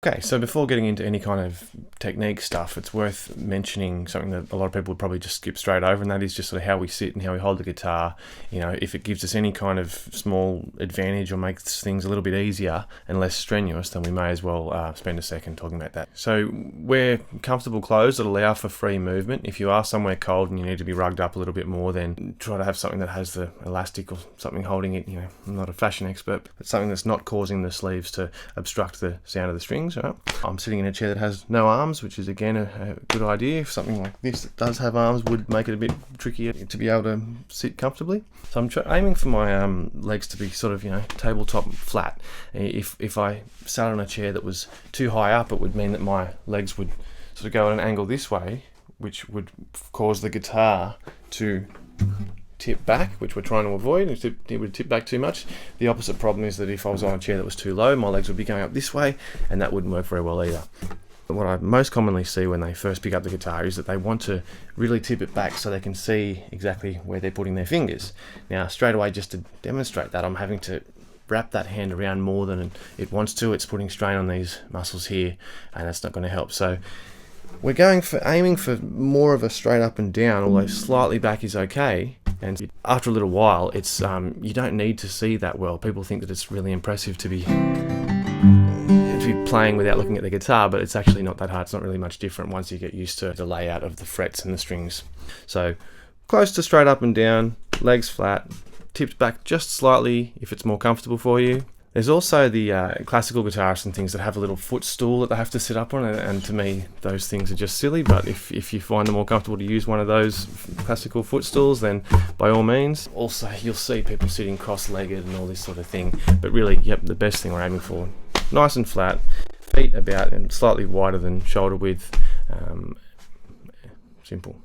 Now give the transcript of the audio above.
Okay, so before getting into any kind of technique stuff, it's worth mentioning something that a lot of people would probably just skip straight over, and that is just sort of how we sit and how we hold the guitar. You know, if it gives us any kind of small advantage or makes things a little bit easier and less strenuous, then we may as well spend a second talking about that. So wear comfortable clothes that allow for free movement. If you are somewhere cold and you need to be rugged up a little bit more, then try to have something that has the elastic or something holding it. You know, I'm not a fashion expert, but something that's not causing the sleeves to obstruct the sound of the strings. Right? I'm sitting in a chair that has no arms, which is again a good idea. If something like this that does have arms would make it a bit trickier to be able to sit comfortably. So I'm aiming for my legs to be sort of, you know, tabletop flat. If I sat on a chair that was too high up, it would mean that my legs would sort of go at an angle this way, which would cause the guitar to tip back, which we're trying to avoid. If it would tip back too much. The opposite problem is that if I was on a chair that was too low, my legs would be going up this way, and that wouldn't work very well either. But what I most commonly see when they first pick up the guitar is that they want to really tip it back so they can see exactly where they're putting their fingers. Now, straight away, just to demonstrate that, I'm having to wrap that hand around more than it wants to. It's putting strain on these muscles here, and that's not going to help. So we're aiming for more of a straight up and down, although slightly back is okay. And after a little while, it's you don't need to see that well. People think that it's really impressive to be playing without looking at the guitar, but it's actually not that hard. It's not really much different once you get used to the layout of the frets and the strings. So close to straight up and down, legs flat, tipped back just slightly if it's more comfortable for you. There's also the classical guitarists and things that have a little footstool that they have to sit up on, and to me those things are just silly, but if you find it more comfortable to use one of those classical footstools, then by all means. Also, you'll see people sitting cross-legged and all this sort of thing, but really, yep, the best thing we're aiming for, nice and flat, feet about and slightly wider than shoulder width, simple.